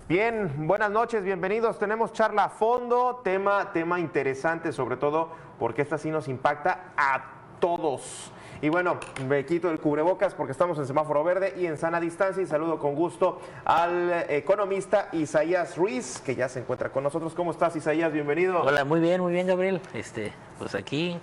Bien, buenas noches, bienvenidos. Tenemos charla a fondo, tema interesante, sobre todo porque esta sí nos impacta a todos. Y bueno, me quito el cubrebocas porque estamos en semáforo verde y en sana distancia, y saludo con gusto al economista Isaías Ruiz, que ya se encuentra con nosotros. ¿Cómo estás, Isaías? Bienvenido. Hola, muy bien, Gabriel. Pues aquí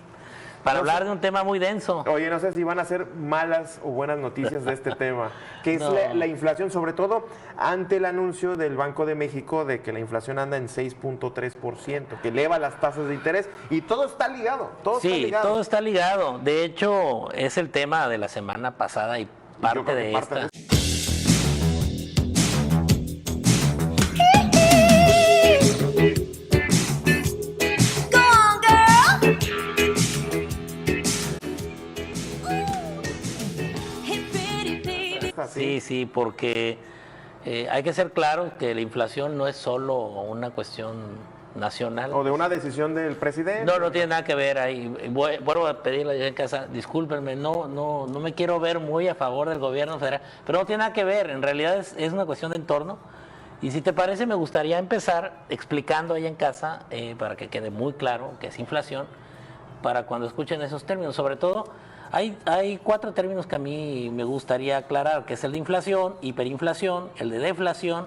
para hablar de un tema muy denso. Oye, no sé si van a ser malas o buenas noticias de este tema, que es la inflación, sobre todo ante el anuncio del Banco de México de que la inflación anda en 6.3%, que eleva las tasas de interés, y todo está ligado, todo está ligado. De hecho, es el tema de la semana pasada y parte de esta. Sí, porque hay que ser claro que la inflación no es solo una cuestión nacional. O de una decisión del presidente. No tiene nada que ver ahí. Vuelvo a pedirle allá en casa, discúlpenme, no me quiero ver muy a favor del gobierno federal, pero no tiene nada que ver, en realidad es una cuestión de entorno. Y si te parece, me gustaría empezar explicando ahí en casa, para que quede muy claro que es inflación, para cuando escuchen esos términos. Sobre todo, hay cuatro términos que a mí me gustaría aclarar, que es el de inflación, hiperinflación, el de deflación,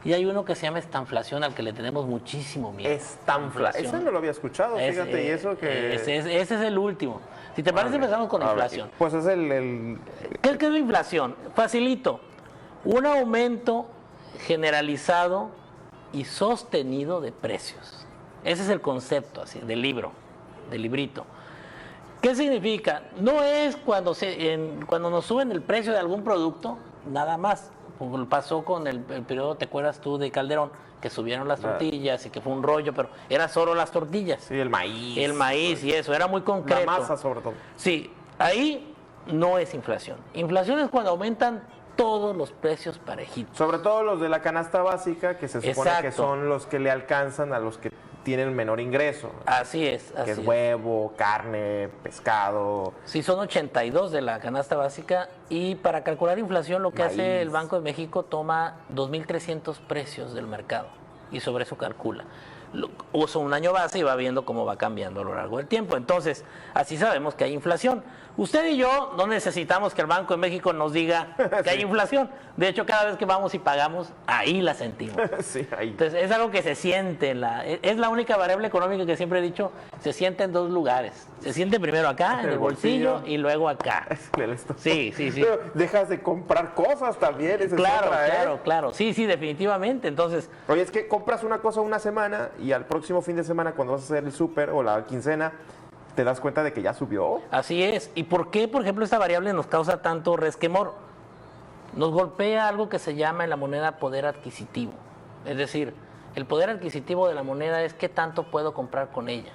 y hay uno que se llama estanflación, al que le tenemos muchísimo miedo. Estanflación. Ese no lo había escuchado, fíjate, y eso que... Ese es el último. Si te parece, empezamos con inflación. Pues es ¿Qué es la inflación? Facilito. Un aumento generalizado y sostenido de precios. Ese es el concepto así del librito. ¿Qué significa? No es cuando nos suben el precio de algún producto, nada más. Como pasó con el periodo, ¿te acuerdas tú de Calderón? Que subieron las tortillas y que fue un rollo, pero era solo las tortillas. Sí, el maíz. El maíz y eso, era muy concreto. La masa sobre todo. Sí, ahí no es inflación. Inflación es cuando aumentan todos los precios parejitos. Sobre todo los de la canasta básica, que se supone que son los que le alcanzan a los que tienen menor ingreso. Así es. Que es huevo, carne, pescado. Sí, son 82 de la canasta básica, y para calcular inflación lo que hace el Banco de México, toma 2.300 precios del mercado y sobre eso calcula. Usa un año base y va viendo cómo va cambiando a lo largo del tiempo. Entonces, así sabemos que hay inflación. Usted y yo no necesitamos que el Banco de México nos diga que hay inflación. De hecho, cada vez que vamos y pagamos, ahí la sentimos. Sí, ahí. Entonces, es algo que se siente. Es la única variable económica que siempre he dicho, se siente en dos lugares. Se siente primero acá, en el bolsillo, y luego acá. Sí. Pero dejas de comprar cosas también. Claro. Sí, definitivamente. Entonces, oye, es que compras una cosa una semana y al próximo fin de semana, cuando vas a hacer el súper o la quincena, te das cuenta de que ya subió. Así es. ¿Y por qué, por ejemplo, esta variable nos causa tanto resquemor? Nos golpea algo que se llama en la moneda poder adquisitivo. Es decir, el poder adquisitivo de la moneda es qué tanto puedo comprar con ella.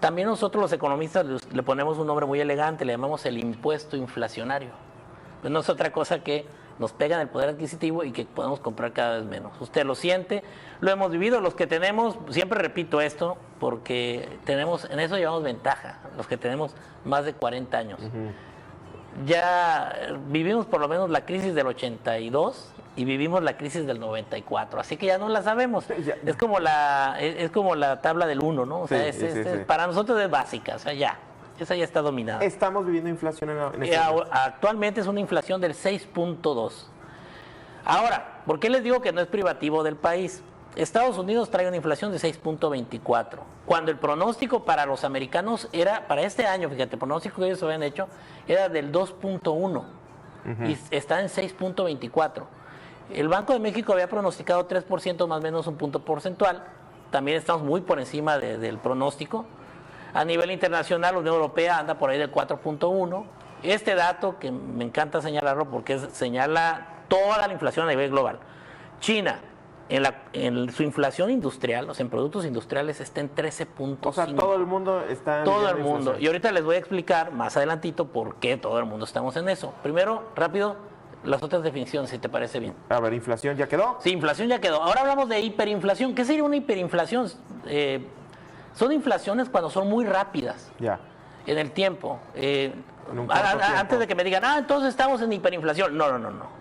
También nosotros los economistas le ponemos un nombre muy elegante, le llamamos el impuesto inflacionario. Pues no es otra cosa que nos pegan el poder adquisitivo y que podemos comprar cada vez menos. Usted lo siente, lo hemos vivido, los que tenemos, siempre repito esto, porque en eso llevamos ventaja, los que tenemos más de 40 años. Ya vivimos por lo menos la crisis del 82 y vivimos la crisis del 94, así que ya no la sabemos. Es como la tabla del 1, ¿no? O sea, para nosotros es básica, o sea, esa ya está dominada. Estamos viviendo inflación en este momento. Actualmente es una inflación del 6.2. Ahora, ¿por qué les digo que no es privativo del país? Estados Unidos trae una inflación de 6.24, cuando el pronóstico para los americanos era, para este año, fíjate, el pronóstico que ellos habían hecho era del 2.1 y está en 6.24. El Banco de México había pronosticado 3%, más o menos un punto porcentual. También estamos muy por encima del pronóstico. A nivel internacional, la Unión Europea anda por ahí del 4.1. Este dato, que me encanta señalarlo porque señala toda la inflación a nivel global. China, en su inflación industrial, o sea, en productos industriales, está en 13.5. O sea, todo el mundo está en todo el mundo. Y ahorita les voy a explicar más adelantito por qué todo el mundo estamos en eso. Primero, rápido, las otras definiciones, si te parece bien. A ver, ¿inflación ya quedó? Sí, inflación ya quedó. Ahora hablamos de hiperinflación. ¿Qué sería una hiperinflación? Son inflaciones cuando son muy rápidas en el tiempo. Antes de que me digan, entonces estamos en hiperinflación. No.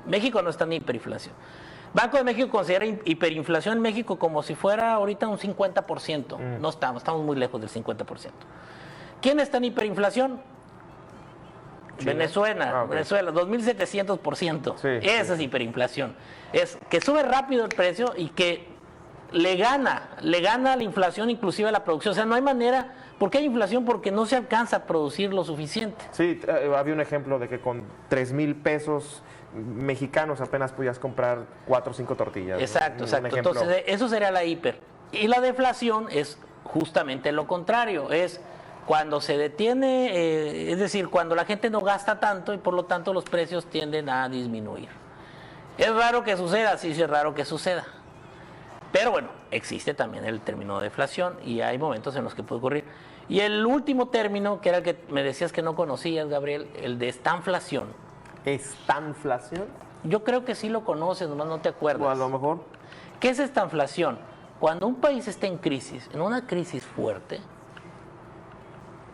México no está en hiperinflación. Banco de México considera hiperinflación en México como si fuera ahorita un 50%. No estamos muy lejos del 50%. ¿Quién está en hiperinflación? China. Venezuela, Okay. Venezuela, 2.700%. Sí, Esa es hiperinflación. Es que sube rápido el precio y que le gana la inflación inclusive a la producción. O sea, no hay manera. ¿Por qué hay inflación? Porque no se alcanza a producir lo suficiente. Sí, había un ejemplo de que con 3,000 pesos mexicanos apenas podías comprar 4 o 5 tortillas. Exacto, Un exacto. ejemplo. Entonces, eso sería la hiper. Y la deflación es justamente lo contrario. Es cuando se detiene, es decir, cuando la gente no gasta tanto y por lo tanto los precios tienden a disminuir. ¿Es raro que suceda? Sí, es raro que suceda. Pero bueno, existe también el término de deflación y hay momentos en los que puede ocurrir. Y el último término, que era el que me decías que no conocías, Gabriel, el de estanflación. ¿Estanflación? Yo creo que sí lo conoces, nomás no te acuerdas. O a lo mejor. ¿Qué es estanflación? Cuando un país está en crisis, en una crisis fuerte,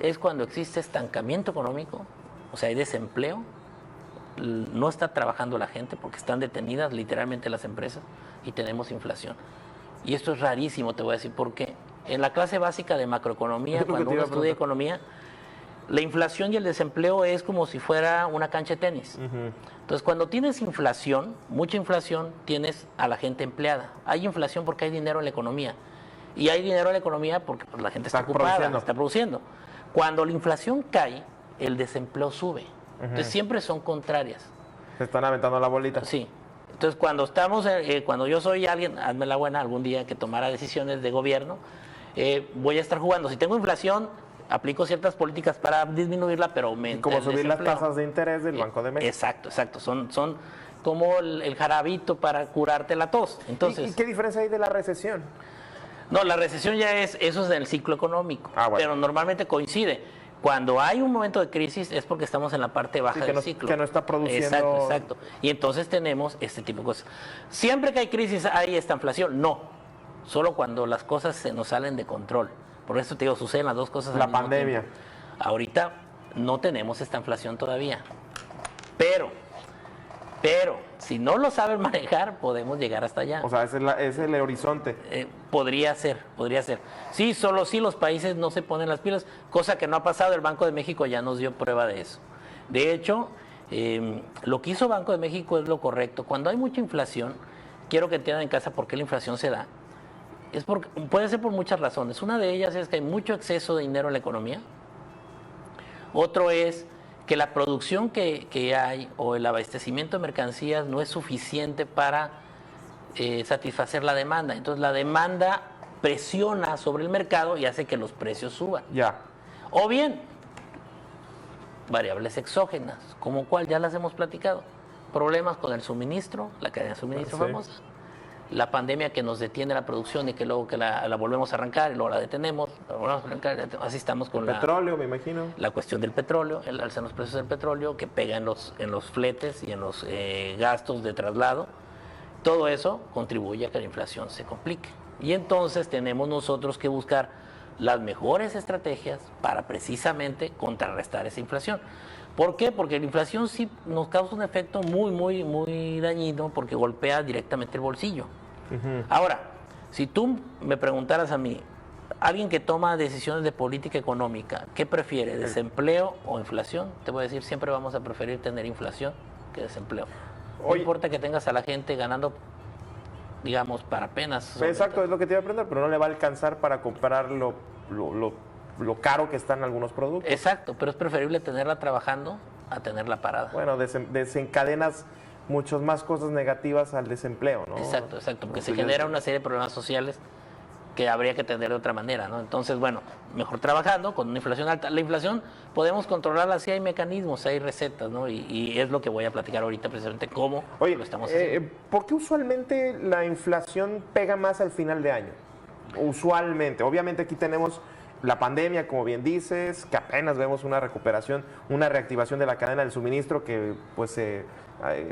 es cuando existe estancamiento económico, o sea, hay desempleo, no está trabajando la gente porque están detenidas literalmente las empresas y tenemos inflación. Y esto es rarísimo, te voy a decir por qué. En la clase básica de macroeconomía, cuando uno estudia economía, la inflación y el desempleo es como si fuera una cancha de tenis. Entonces, cuando tienes inflación, mucha inflación, tienes a la gente empleada. Hay inflación porque hay dinero en la economía. Y hay dinero en la economía porque pues, la gente está ocupada, está produciendo. Cuando la inflación cae, el desempleo sube. Entonces, siempre son contrarias. Se están aventando la bolita. Sí. Entonces, cuando yo soy alguien, hazme la buena, algún día que tomara decisiones de gobierno, voy a estar jugando. Si tengo inflación, aplico ciertas políticas para disminuirla, pero aumenta como el subir desempleo. las tasas de interés del Banco de México. Exacto, exacto. Son como el jarabito para curarte la tos. Entonces, ¿Y qué diferencia hay de la recesión? no, la recesión eso es del ciclo económico, Bueno. pero normalmente coincide. Cuando hay un momento de crisis es porque estamos en la parte baja del ciclo. Que no está produciendo. Exacto, exacto. Y entonces tenemos este tipo de cosas. Siempre que hay crisis hay esta inflación. No, solo cuando las cosas se nos salen de control. Por eso te digo, suceden las dos cosas al La mismo pandemia. tiempo. Ahorita no tenemos esta inflación todavía. Pero, si no lo saben manejar, podemos llegar hasta allá. O sea, ese es el horizonte. Podría ser. Sí, solo si los países no se ponen las pilas, cosa que no ha pasado. El Banco de México ya nos dio prueba de eso. De hecho, lo que hizo Banco de México es lo correcto. Cuando hay mucha inflación, quiero que entiendan en casa por qué la inflación se da. Puede ser por muchas razones. Una de ellas es que hay mucho exceso de dinero en la economía. Otro es que la producción que hay o el abastecimiento de mercancías no es suficiente para satisfacer la demanda. Entonces la demanda presiona sobre el mercado y hace que los precios suban. Ya. O bien, variables exógenas, como cuál ya las hemos platicado. Problemas con el suministro, la cadena de suministro Sí. famosa. La pandemia que nos detiene la producción y que luego que la volvemos a arrancar y luego la detenemos, la volvemos a arrancar, así estamos con Petróleo, me imagino. la cuestión del petróleo, el alza en los precios del petróleo, que pega en los fletes y en los gastos de traslado. Todo eso contribuye a que la inflación se complique. Y entonces tenemos nosotros que buscar las mejores estrategias para precisamente contrarrestar esa inflación. ¿Por qué? Porque la inflación sí nos causa un efecto muy, muy, muy dañino porque golpea directamente el bolsillo. Ahora, si tú me preguntaras a mí, alguien que toma decisiones de política económica, ¿qué prefiere, desempleo o inflación? Te voy a decir, siempre vamos a preferir tener inflación que desempleo. No importa que tengas a la gente ganando, digamos, para apenas. Exacto, es lo que te iba a aprender, pero no le va a alcanzar para comprar lo caro que están algunos productos. Exacto, pero es preferible tenerla trabajando a tenerla parada. Bueno, desencadenas muchas más cosas negativas al desempleo, ¿no? Exacto, porque se genera una serie de problemas sociales que habría que atender de otra manera, ¿no? Entonces, bueno, mejor trabajando con una inflación alta. La inflación podemos controlarla si hay mecanismos, hay recetas, ¿no? Y es lo que voy a platicar ahorita precisamente cómo lo estamos haciendo. ¿Por qué usualmente la inflación pega más al final de año? Usualmente. Obviamente aquí tenemos la pandemia, como bien dices, que apenas vemos una recuperación, una reactivación de la cadena del suministro que, pues,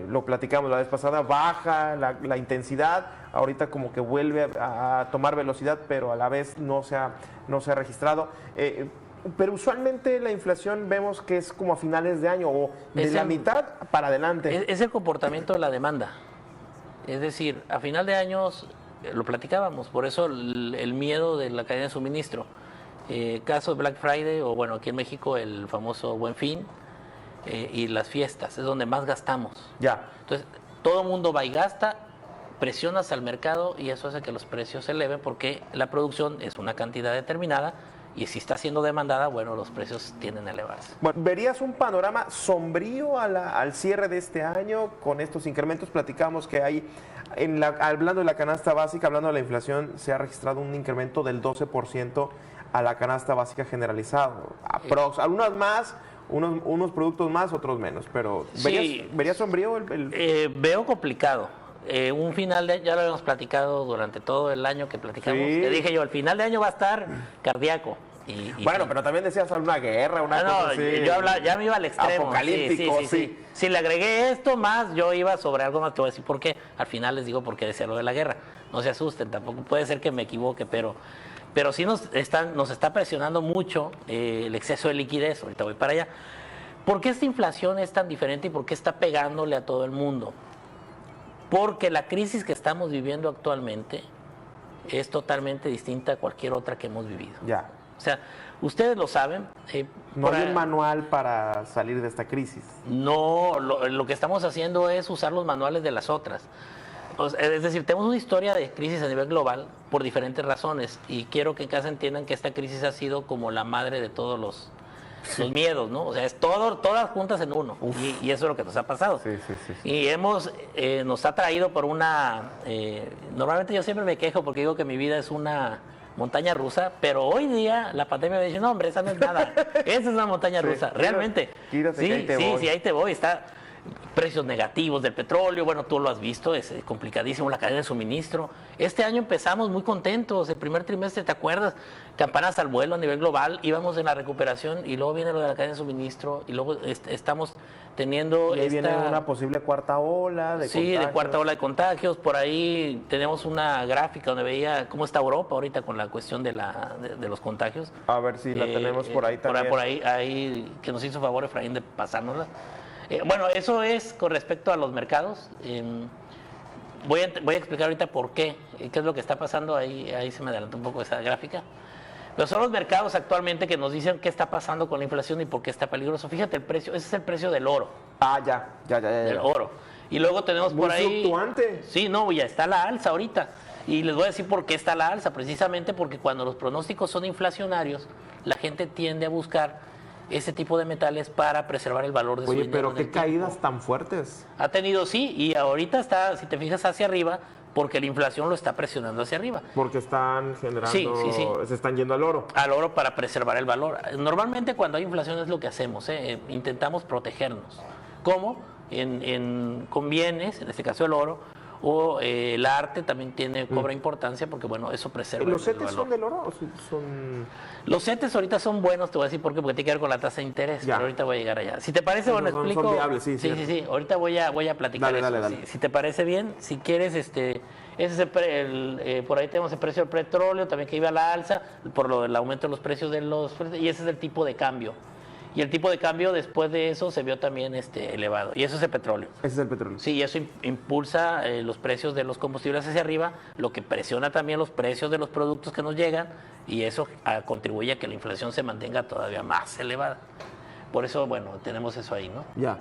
lo platicamos la vez pasada, baja la intensidad, ahorita como que vuelve a tomar velocidad, pero a la vez no se ha registrado. Pero usualmente la inflación vemos que es como a finales de año o de la mitad para adelante. Es el comportamiento de la demanda. Es decir, a final de años, lo platicábamos, por eso el miedo de la cadena de suministro. Caso de Black Friday, o bueno, aquí en México el famoso Buen Fin, y las fiestas, es donde más gastamos. Ya. Entonces, todo el mundo va y gasta, presionas al mercado y eso hace que los precios se eleven porque la producción es una cantidad determinada y si está siendo demandada, bueno, los precios tienden a elevarse. Bueno, ¿verías un panorama sombrío al cierre de este año con estos incrementos? Platicamos que hay, hablando de la canasta básica, hablando de la inflación, se ha registrado un incremento del 12% a la canasta básica generalizado. Algunas más, unos productos más, otros menos, pero ¿verías sombrío Veo complicado. Un final de, ya lo habíamos platicado durante todo el año que platicamos. Sí. Te dije yo, el final de año va a estar cardíaco. Bueno, sí. pero también decías una guerra, una cosa así. Yo hablaba, ya me iba al extremo. Apocalíptico, sí. Si le agregué esto más, yo iba sobre algo más. Te voy a decir por qué. Al final les digo por qué decía lo de la guerra. No se asusten, tampoco puede ser que me equivoque, pero sí nos está presionando mucho el exceso de liquidez. Ahorita voy para allá. ¿Por qué esta inflación es tan diferente y por qué está pegándole a todo el mundo? Porque la crisis que estamos viviendo actualmente es totalmente distinta a cualquier otra que hemos vivido. Ya. O sea, ustedes lo saben. No hay un manual para salir de esta crisis. No, lo que estamos haciendo es usar los manuales de las otras. Es decir, tenemos una historia de crisis a nivel global por diferentes razones y quiero que en casa entiendan que esta crisis ha sido como la madre de todos los miedos, ¿no? O sea, es todas juntas en uno y eso es lo que nos ha pasado. Sí. Y nos ha traído por normalmente yo siempre me quejo porque digo que mi vida es una montaña rusa, pero hoy día la pandemia me dice, no hombre, esa no es nada, esa es una montaña rusa, realmente. Quírate, Sí, ahí te voy, está precios negativos del petróleo, bueno, tú lo has visto, es complicadísimo la cadena de suministro. Este año empezamos muy contentos, el primer trimestre, ¿te acuerdas? Campanas al vuelo a nivel global, íbamos en la recuperación y luego viene lo de la cadena de suministro y luego estamos teniendo... Y ahí viene una posible cuarta ola de contagios. de cuarta ola de contagios, por ahí tenemos una gráfica donde veía cómo está Europa ahorita con la cuestión de los contagios. A ver si la tenemos por ahí también. Por ahí, que nos hizo favor Efraín de pasárnosla. Bueno, eso es con respecto a los mercados. Voy a explicar ahorita por qué es lo que está pasando. Ahí se me adelantó un poco esa gráfica. Pero son los mercados actualmente que nos dicen qué está pasando con la inflación y por qué está peligroso. Fíjate el precio, ese es el precio del oro. Ah, ya. Del oro. Y luego tenemos muy por ahí... fluctuante. Sí, no, ya está la alza ahorita. Y les voy a decir por qué está la alza. Precisamente porque cuando los pronósticos son inflacionarios, la gente tiende a buscar ese tipo de metales para preservar el valor de su dinero. Oye, pero qué tiempo. Caídas tan fuertes. Ha tenido, sí, y ahorita está, si te fijas, hacia arriba, porque la inflación lo está presionando hacia arriba. Porque están generando, Sí. se están yendo al oro. Al oro para preservar el valor. Normalmente cuando hay inflación es lo que hacemos, intentamos protegernos. ¿Cómo? Con bienes, en este caso el oro, o el arte también cobra importancia porque, bueno, eso preserva el valor. ¿Los CETES son del oro o son...? Los CETES ahorita son buenos, te voy a decir por qué, porque tiene que ver con la tasa de interés, pero ahorita voy a llegar allá. Si te parece, bueno, explico... Son viables, Sí, ahorita voy a platicar eso. Dale. Si te parece bien, si quieres, ese es por ahí tenemos el precio del petróleo, también que iba a la alza, por lo del aumento de los precios y ese es el tipo de cambio. Y el tipo de cambio después de eso se vio también elevado. Y eso es el petróleo. Ese es el petróleo. Sí, y eso impulsa los precios de los combustibles hacia arriba, lo que presiona también los precios de los productos que nos llegan y eso contribuye a que la inflación se mantenga todavía más elevada. Por eso, bueno, tenemos eso ahí, ¿no? Ya.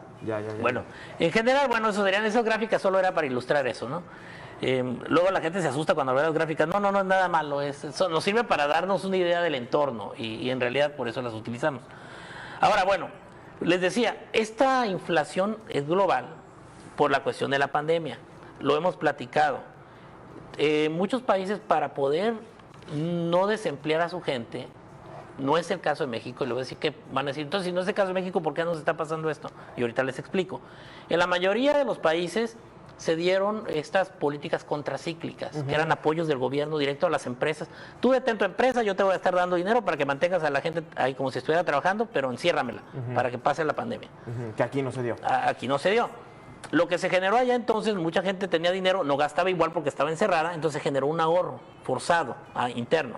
Bueno, en general, bueno, esas gráficas solo era para ilustrar eso, ¿no? Luego la gente se asusta cuando ve las gráficas. No es nada malo. Eso nos sirve para darnos una idea del entorno y en realidad por eso las utilizamos. Ahora, bueno, les decía, esta inflación es global por la cuestión de la pandemia. Lo hemos platicado. Muchos países para poder no desemplear a su gente, no es el caso de México, y le voy a decir que van a decir, entonces si no es el caso de México, ¿por qué nos está pasando esto? Y ahorita les explico. En la mayoría de los países se dieron estas políticas contracíclicas, que eran apoyos del gobierno directo a las empresas. Tú detén tu empresa, yo te voy a estar dando dinero para que mantengas a la gente ahí como si estuviera trabajando, pero enciérramela para que pase la pandemia. Que aquí no se dio. Aquí no se dio. Lo que se generó allá entonces, mucha gente tenía dinero, no gastaba igual porque estaba encerrada, entonces generó un ahorro forzado, interno.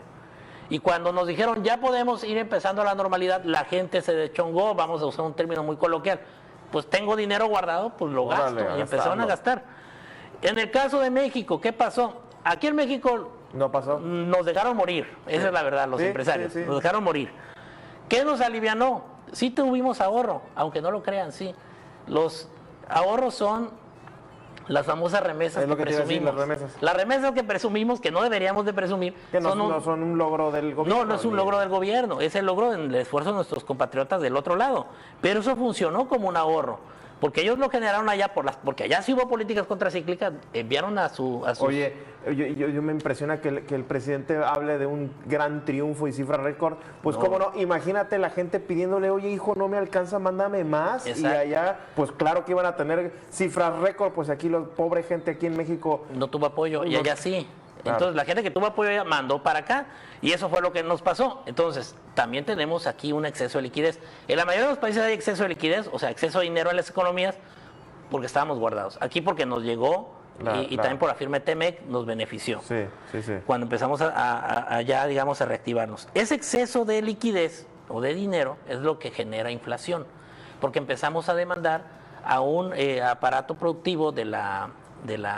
Y cuando nos dijeron ya podemos ir empezando a la normalidad, la gente se deschongó, vamos a usar un término muy coloquial. Pues tengo dinero guardado, pues lo gasto. Y empezaron a gastar. En el caso de México, ¿qué pasó? Aquí en México No pasó. nos dejaron morir, esa es la verdad, los empresarios, nos dejaron morir. ¿Qué nos alivianó? Sí tuvimos ahorro, aunque no lo crean, sí. Los ahorros son las famosas remesas Es lo que te iba a decir, presumimos. las remesas. Las remesas que presumimos, que no deberíamos de presumir, Que no son un logro del gobierno. no es un logro del gobierno, es el logro del esfuerzo de nuestros compatriotas del otro lado. Pero eso funcionó como un ahorro, porque ellos lo generaron allá, porque allá sí hubo políticas contracíclicas, enviaron a sus... Oye, yo me impresiona que el presidente hable de un gran triunfo y cifra récord. Pues cómo no, imagínate la gente pidiéndole, oye hijo, no me alcanza, mándame más. Exacto. Y allá, pues claro que iban a tener cifras récord, pues aquí la pobre gente aquí en México. No tuvo apoyo, y No. allá sí. Claro. Entonces la gente que tuvo apoyo ya mandó para acá, y eso fue lo que nos pasó. Entonces, también tenemos aquí un exceso de liquidez. En la mayoría de los países hay exceso de liquidez, o sea, exceso de dinero en las economías, porque estábamos guardados. Aquí porque nos llegó, y también por la firma de Temec nos benefició. Sí. Cuando empezamos a ya, digamos, a reactivarnos. Ese exceso de liquidez o de dinero es lo que genera inflación, porque empezamos a demandar a un aparato productivo de la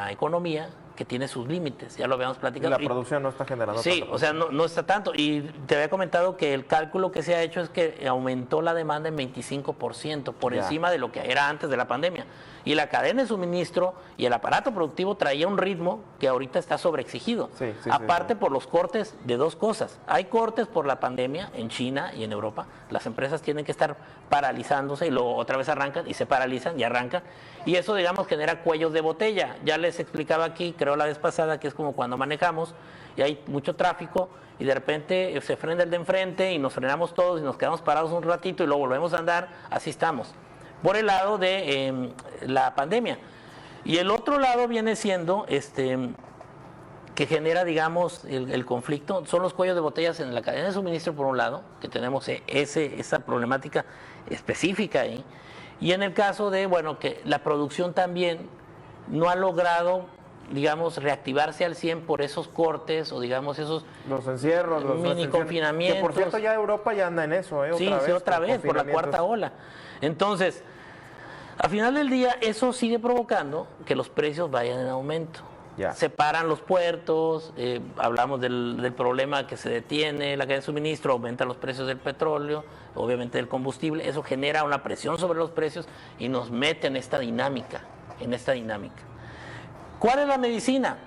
economía que tiene sus límites, ya lo habíamos Y platicado. la producción no está generando Sí, tanta o sea, no está tanto. Y te había comentado que el cálculo que se ha hecho es que aumentó la demanda en 25%, por Ya. encima de lo que era antes de la pandemia. Y la cadena de suministro y el aparato productivo traía un ritmo que ahorita está sobreexigido. Sí, Aparte por los cortes de dos cosas. Hay cortes por la pandemia en China y en Europa. Las empresas tienen que estar paralizándose y luego otra vez arrancan y se paralizan y arrancan. Y eso, digamos, genera cuellos de botella. Ya les explicaba aquí, creo la vez pasada, que es como cuando manejamos y hay mucho tráfico y de repente se frena el de enfrente y nos frenamos todos y nos quedamos parados un ratito y luego volvemos a andar. Así estamos. Por el lado de la pandemia. Y el otro lado viene siendo que genera, digamos, el conflicto, son los cuellos de botellas en la cadena de suministro, por un lado, que tenemos esa problemática específica ahí. Y en el caso de, bueno, que la producción también no ha logrado, digamos, reactivarse al 100 por esos cortes o, digamos, esos los encierros, los mini restricciones. confinamientos. Que por cierto ya Europa ya anda en eso, Otra vez, por la cuarta ola. Entonces, al final del día, eso sigue provocando que los precios vayan en aumento. Ya. Se paran los puertos, hablamos del problema que se detiene, la cadena de suministro, aumentan los precios del petróleo, obviamente del combustible, eso genera una presión sobre los precios y nos mete en esta dinámica, ¿Cuál es la medicina?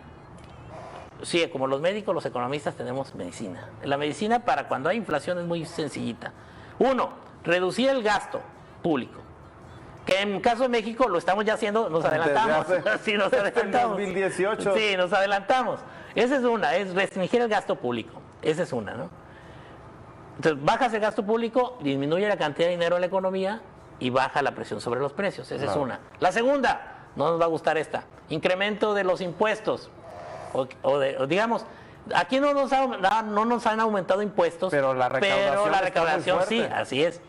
Sí, como los médicos, los economistas tenemos medicina. La medicina para cuando hay inflación es muy sencillita. Uno, reducir el gasto público. Que en caso de México lo estamos ya haciendo, nos adelantamos. Sí, nos adelantamos. En 2018. Sí, nos adelantamos. Esa es una, es restringir el gasto público. Esa es una, ¿no? Entonces, bajas el gasto público, disminuye la cantidad de dinero en la economía y baja la presión sobre los precios. Esa es una. La segunda, no nos va a gustar esta, incremento de los impuestos. O digamos, aquí no nos han aumentado impuestos, pero la recaudación sí, así es.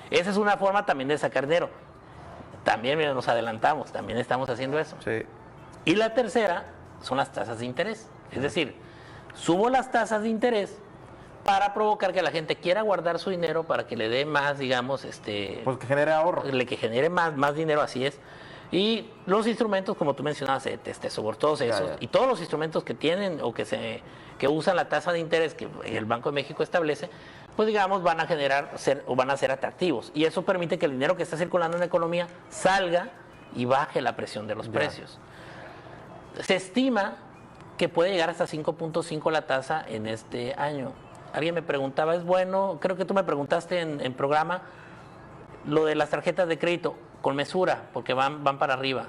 Esa es una forma también de sacar dinero. También mira, nos adelantamos, también estamos haciendo eso. Sí. Y la tercera son las tasas de interés. Es decir, subo las tasas de interés para provocar que la gente quiera guardar su dinero para que le dé más, digamos, pues que genere ahorro. Que genere más dinero, así es. Y los instrumentos, como tú mencionabas, sobre todos esos, y todos los instrumentos que tienen o que usan la tasa de interés que el Banco de México establece, pues digamos van a ser atractivos. Y eso permite que el dinero que está circulando en la economía salga y baje la presión de los precios. Se estima que puede llegar hasta 5.5 la tasa en este año. Alguien me preguntaba, ¿es bueno? Creo que tú me preguntaste en programa lo de las tarjetas de crédito con mesura, porque van para arriba.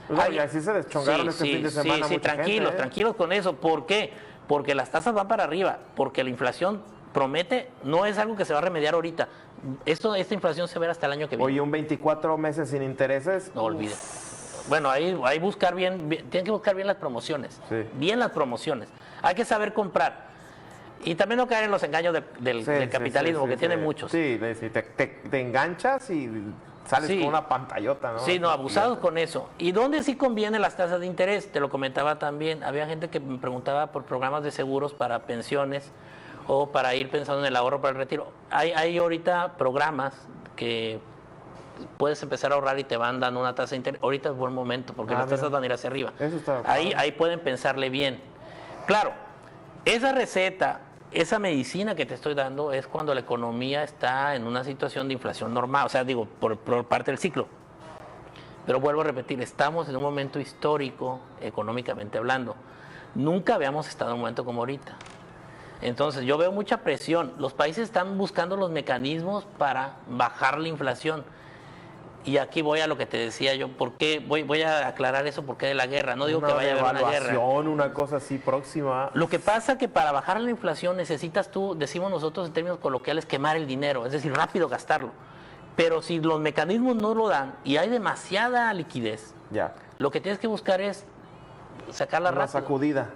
No, y así se deschongaron fin de semana. Sí, tranquilos con eso. ¿Por qué? Porque las tasas van para arriba, porque la inflación promete, no es algo que se va a remediar ahorita. Esta inflación se verá hasta el año que viene. Oye, un 24 meses sin intereses. No olvides. Bueno, ahí buscar tienen que buscar bien las promociones. Sí. Bien las promociones. Hay que saber comprar. Y también no caer en los engaños del capitalismo, que tiene muchos. Sí, te enganchas y sales con una pantallota, ¿no? Sí, no, abusados con eso. ¿Y dónde sí conviene las tasas de interés? Te lo comentaba también. Había gente que me preguntaba por programas de seguros para pensiones o para ir pensando en el ahorro para el retiro. Hay ahorita programas que puedes empezar a ahorrar y te van dando una tasa de interés. Ahorita es buen momento porque las tasas van a ir hacia arriba. Eso está ahí pueden pensarle bien. Claro, esa receta, esa medicina que te estoy dando es cuando la economía está en una situación de inflación normal, o sea, digo, por parte del ciclo. Pero vuelvo a repetir, estamos en un momento histórico, económicamente hablando. Nunca habíamos estado en un momento como ahorita. Entonces, yo veo mucha presión. Los países están buscando los mecanismos para bajar la inflación. Y aquí voy a lo que te decía yo. ¿Por qué? Voy a aclarar eso porque de la guerra. No digo que vaya a haber una guerra. Una cosa así próxima. Lo que pasa que para bajar la inflación necesitas tú, decimos nosotros en términos coloquiales, quemar el dinero. Es decir, rápido gastarlo. Pero si los mecanismos no lo dan y hay demasiada liquidez, lo que tienes que buscar es sacarla rápido. Una sacudida.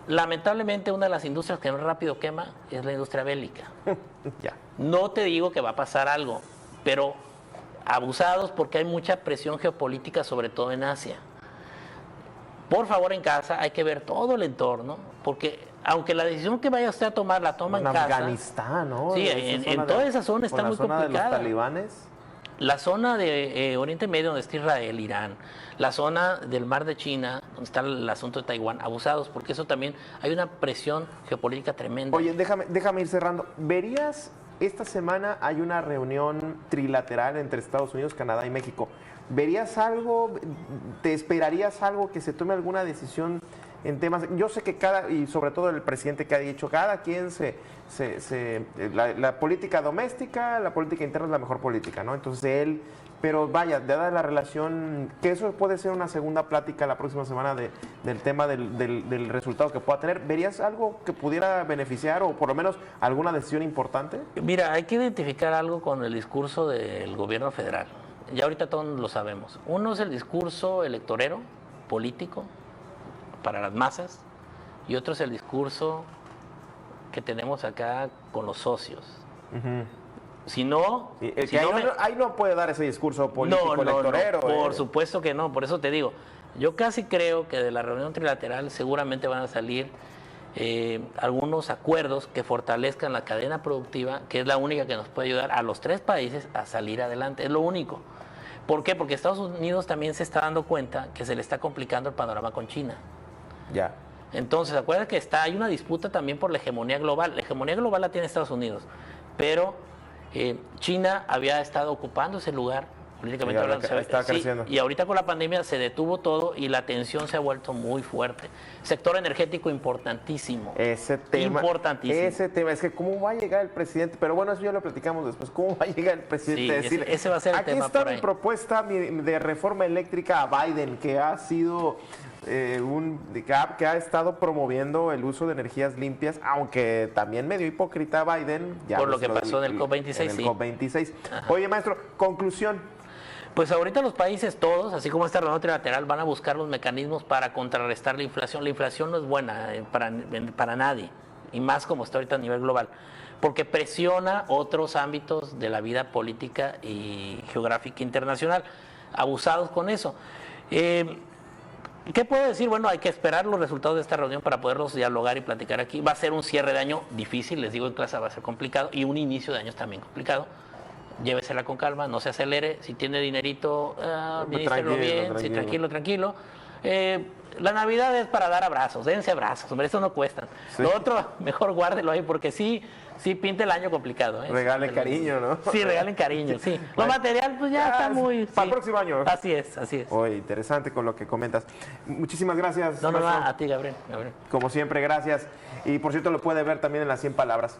Lamentablemente, una de las industrias que más rápido quema es la industria bélica. No te digo que va a pasar algo, pero abusados porque hay mucha presión geopolítica, sobre todo en Asia. Por favor, en casa hay que ver todo el entorno, porque aunque la decisión que vaya usted a tomar la toma en casa. Afganistán, ¿no? Sí, en toda esa zona está muy complicada. ¿La zona de los talibanes? La zona de Oriente Medio, donde está Israel, Irán, la zona del Mar de China, donde está el asunto de Taiwán, abusados, porque eso también hay una presión geopolítica tremenda. Oye, déjame ir cerrando. ¿Verías, esta semana hay una reunión trilateral entre Estados Unidos, Canadá y México? ¿Verías algo, te esperarías algo, que se tome alguna decisión en temas? Yo sé que y sobre todo el presidente que ha dicho, cada quien la política doméstica, la política interna es la mejor política, ¿no? Entonces él, pero vaya, dada la relación, que eso puede ser una segunda plática la próxima semana del tema del resultado que pueda tener, ¿verías algo que pudiera beneficiar o por lo menos alguna decisión importante? Mira, hay que identificar algo con el discurso del gobierno federal. Ya ahorita todos lo sabemos. Uno es el discurso electorero, político, para las masas, y otro es el discurso que tenemos acá con los socios. Si no... ahí no puede dar ese discurso político electorero. Por supuesto que no, por eso te digo, yo casi creo que de la reunión trilateral seguramente van a salir algunos acuerdos que fortalezcan la cadena productiva, que es la única que nos puede ayudar a los tres países a salir adelante, es lo único. ¿Por qué? Porque Estados Unidos también se está dando cuenta que se le está complicando el panorama con China. Entonces, acuérdate que hay una disputa también por la hegemonía global. La hegemonía global la tiene Estados Unidos, pero China había estado ocupando ese lugar, políticamente hablando. Está creciendo. Y ahorita con la pandemia se detuvo todo y la tensión se ha vuelto muy fuerte. Sector energético importantísimo. Ese tema, es que ¿cómo va a llegar el presidente? Pero bueno, eso ya lo platicamos después. ¿Cómo va a llegar el presidente? Sí, ese va a ser el tema. Aquí está mi propuesta de reforma eléctrica a Biden, que ha sido... que ha estado promoviendo el uso de energías limpias, aunque también medio hipócrita Biden. Por lo que pasó en el COP26. En el COP26. Oye, maestro, conclusión. Pues ahorita los países todos, así como esta reunión trilateral, van a buscar los mecanismos para contrarrestar la inflación. La inflación no es buena para nadie, y más como está ahorita a nivel global, porque presiona otros ámbitos de la vida política y geográfica internacional, abusados con eso. ¿Qué puedo decir? Bueno, hay que esperar los resultados de esta reunión para poderlos dialogar y platicar aquí. Va a ser un cierre de año difícil, les digo, en clase va a ser complicado, y un inicio de año también complicado. Llévesela con calma, no se acelere. Si tiene dinerito, administrelo bien, tranquilo. La Navidad es para dar abrazos, dense abrazos, hombre, eso no cuesta. Lo otro, mejor guárdelo ahí, porque sí pinta el año complicado. Regalen cariño, ¿no? Sí, regalen cariño, sí. Lo material, pues ya está muy... Para el próximo año. Así es. Oye, interesante con lo que comentas. Muchísimas gracias. No, a ti, Gabriel. Como siempre, gracias. Y por cierto, lo puede ver también en las 100 palabras.